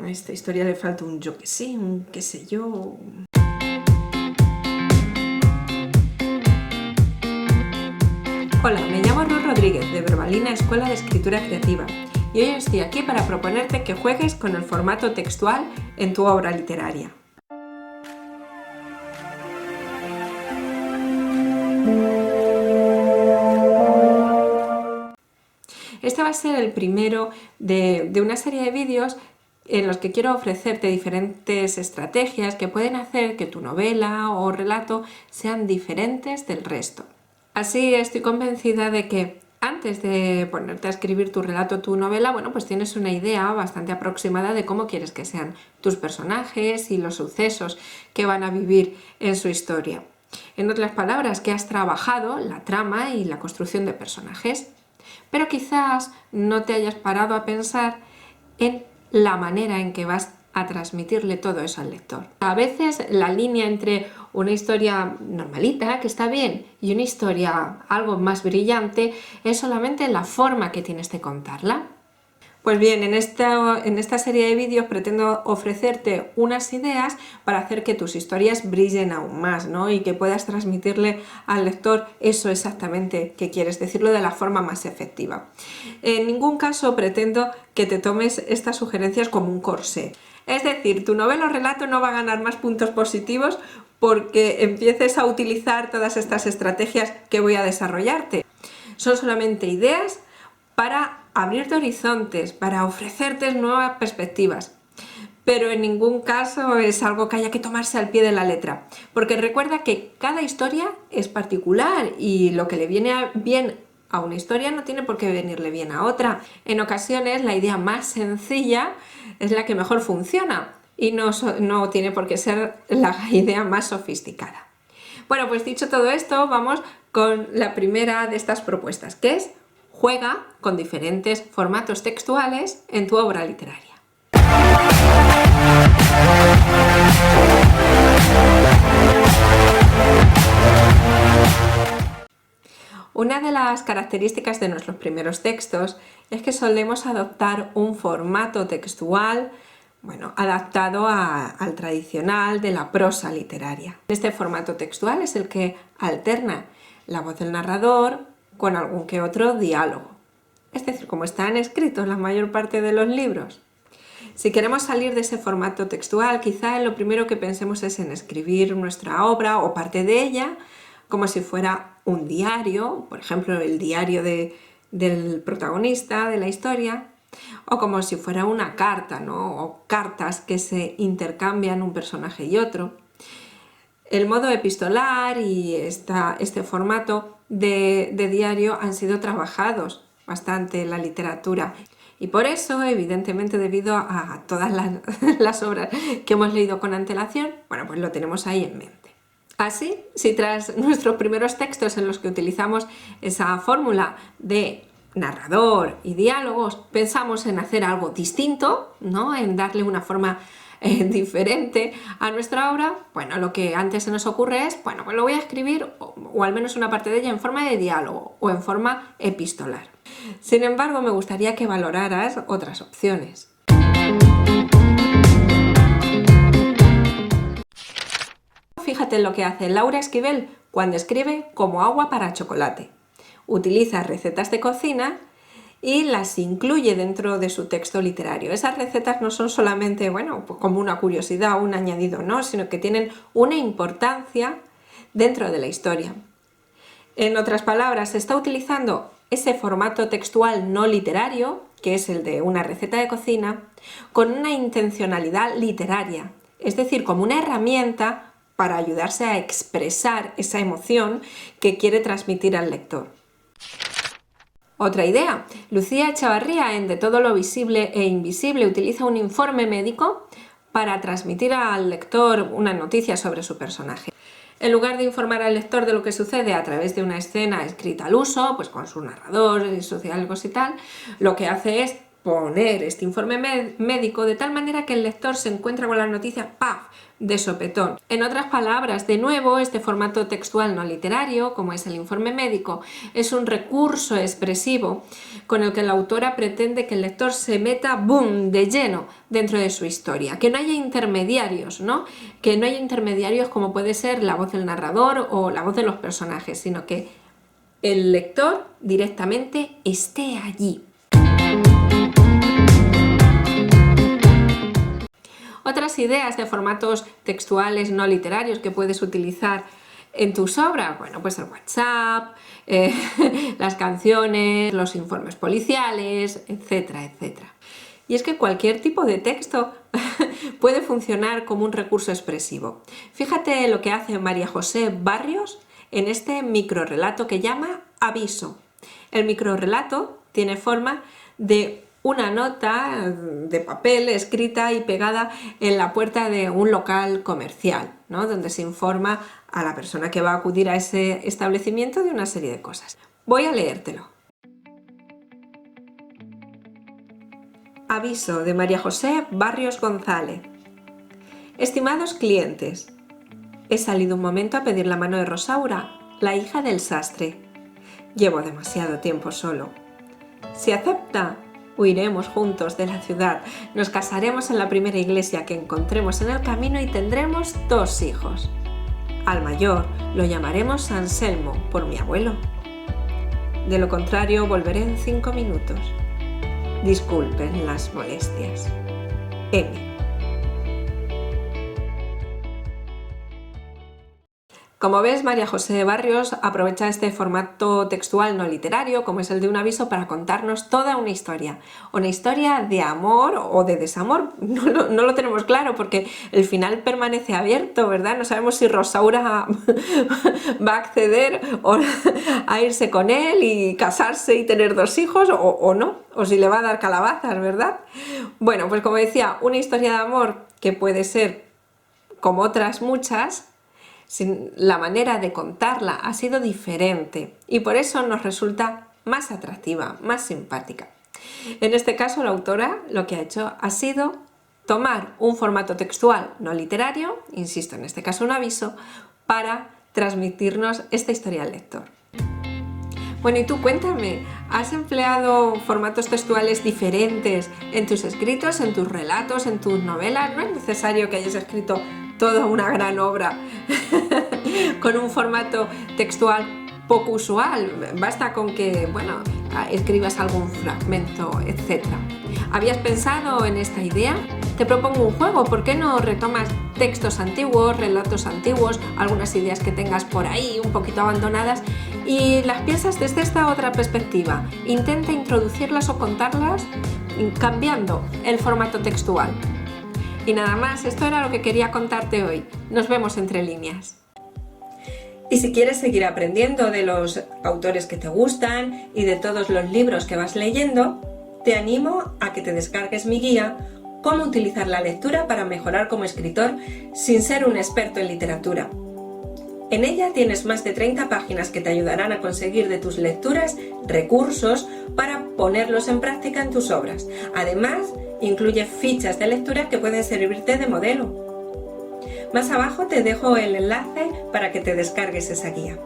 A esta historia le falta un yo que sí, un qué sé yo. Hola, me llamo Ruth Rodríguez de Verbalina Escuela de Escritura Creativa y hoy estoy aquí para proponerte que juegues con el formato textual en tu obra literaria. Este va a ser el primero de una serie de vídeos en los que quiero ofrecerte diferentes estrategias que pueden hacer que tu novela o relato sean diferentes del resto. Así estoy convencida de que antes de ponerte a escribir tu relato o tu novela, bueno, pues tienes una idea bastante aproximada de cómo quieres que sean tus personajes y los sucesos que van a vivir en su historia. En otras palabras, que has trabajado la trama y la construcción de personajes. Pero quizás no te hayas parado a pensar en la manera en que vas a transmitirle todo eso al lector. A veces la línea entre una historia normalita, que está bien, y una historia algo más brillante es solamente la forma que tienes de contarla. Pues bien, en esta serie de vídeos pretendo ofrecerte unas ideas para hacer que tus historias brillen aún más, ¿no? Y que puedas transmitirle al lector eso exactamente que quieres, decirlo de la forma más efectiva. En ningún caso pretendo que te tomes estas sugerencias como un corsé. Es decir, tu novela o relato no va a ganar más puntos positivos porque empieces a utilizar todas estas estrategias que voy a desarrollarte. Son solamente ideas para abrirte horizontes, para ofrecerte nuevas perspectivas. Pero en ningún caso es algo que haya que tomarse al pie de la letra, porque recuerda que cada historia es particular y lo que le viene bien a una historia no tiene por qué venirle bien a otra. En ocasiones la idea más sencilla es la que mejor funciona y no tiene por qué ser la idea más sofisticada. Bueno, pues dicho todo esto, vamos con la primera de estas propuestas, que es: juega con diferentes formatos textuales en tu obra literaria. Una de las características de nuestros primeros textos es que solemos adoptar un formato textual, adaptado al tradicional de la prosa literaria. Este formato textual es el que alterna la voz del narrador con algún que otro diálogo, es decir, como están escritos la mayor parte de los libros. Si queremos salir de ese formato textual, quizá lo primero que pensemos es en escribir nuestra obra o parte de ella como si fuera un diario, por ejemplo el diario del protagonista de la historia, o como si fuera una carta, ¿no? O cartas que se intercambian un personaje y otro. El modo epistolar y este formato de diario han sido trabajados bastante en la literatura y por eso, evidentemente, debido a todas las obras que hemos leído con antelación, bueno, pues lo tenemos ahí en mente. Así, si tras nuestros primeros textos en los que utilizamos esa fórmula de narrador y diálogos pensamos en hacer algo distinto, ¿no? En darle una forma diferente a nuestra obra, bueno, lo que antes se nos ocurre es, bueno, pues lo voy a escribir, o al menos una parte de ella, en forma de diálogo o en forma epistolar. Sin embargo, me gustaría que valoraras otras opciones. Fíjate en lo que hace Laura Esquivel cuando escribe Como agua para chocolate. Utiliza recetas de cocina y las incluye dentro de su texto literario. Esas recetas no son solamente, bueno, pues como una curiosidad o un añadido, no, sino que tienen una importancia dentro de la historia. En otras palabras, se está utilizando ese formato textual no literario, que es el de una receta de cocina, con una intencionalidad literaria, es decir, como una herramienta para ayudarse a expresar esa emoción que quiere transmitir al lector. Otra idea, Lucía Echavarría en De todo lo visible e invisible utiliza un informe médico para transmitir al lector una noticia sobre su personaje. En lugar de informar al lector de lo que sucede a través de una escena escrita al uso, pues con su narrador y sus diálogos y tal, lo que hace es poner este informe médico de tal manera que el lector se encuentra con la noticia ¡paf!, de sopetón. En otras palabras, de nuevo, este formato textual no literario, como es el informe médico, es un recurso expresivo con el que la autora pretende que el lector se meta ¡boom!, de lleno dentro de su historia, que no haya intermediarios, ¿no? Que no haya intermediarios como puede ser la voz del narrador o la voz de los personajes, sino que el lector directamente esté allí. Otras ideas de formatos textuales no literarios que puedes utilizar en tus obras, bueno, pues el WhatsApp, las canciones, los informes policiales, etcétera, etcétera. Y es que cualquier tipo de texto puede funcionar como un recurso expresivo. Fíjate lo que hace María José Barrios en este microrrelato que llama Aviso. El microrrelato tiene forma de una nota de papel escrita y pegada en la puerta de un local comercial, ¿no?, donde se informa a la persona que va a acudir a ese establecimiento de una serie de cosas. Voy a leértelo. Aviso de María José Barrios González. Estimados clientes, he salido un momento a pedir la mano de Rosaura, la hija del sastre. Llevo demasiado tiempo solo. Si acepta, huiremos juntos de la ciudad, nos casaremos en la primera iglesia que encontremos en el camino y tendremos 2 hijos. Al mayor lo llamaremos Anselmo, por mi abuelo. De lo contrario, volveré en 5 minutos. Disculpen las molestias. M. Como ves, María José Barrios aprovecha este formato textual no literario, como es el de un aviso, para contarnos toda una historia de amor o de desamor. No lo tenemos claro porque el final permanece abierto, ¿verdad? No sabemos si Rosaura va a acceder a irse con él y casarse y tener 2 hijos o no, o si le va a dar calabazas, ¿verdad? Bueno, pues como decía, una historia de amor que puede ser como otras muchas. La manera de contarla ha sido diferente y por eso nos resulta más atractiva, más simpática. En este caso, la autora lo que ha hecho ha sido tomar un formato textual no literario, insisto, en este caso un aviso, para transmitirnos esta historia al lector. Bueno, y tú cuéntame, ¿has empleado formatos textuales diferentes en tus escritos, en tus relatos, en tus novelas? No es necesario que hayas escrito toda una gran obra con un formato textual poco usual, basta con que, bueno, escribas algún fragmento, etc. ¿Habías pensado en esta idea? Te propongo un juego, ¿por qué no retomas textos antiguos, relatos antiguos, algunas ideas que tengas por ahí un poquito abandonadas y las piensas desde esta otra perspectiva? Intenta introducirlas o contarlas cambiando el formato textual. Y nada más, esto era lo que quería contarte hoy. Nos vemos entre líneas. Y si quieres seguir aprendiendo de los autores que te gustan y de todos los libros que vas leyendo, te animo a que te descargues mi guía Cómo utilizar la lectura para mejorar como escritor sin ser un experto en literatura. En ella tienes más de 30 páginas que te ayudarán a conseguir de tus lecturas recursos para ponerlos en práctica en tus obras. Además, incluye fichas de lectura que pueden servirte de modelo. Más abajo te dejo el enlace para que te descargues esa guía.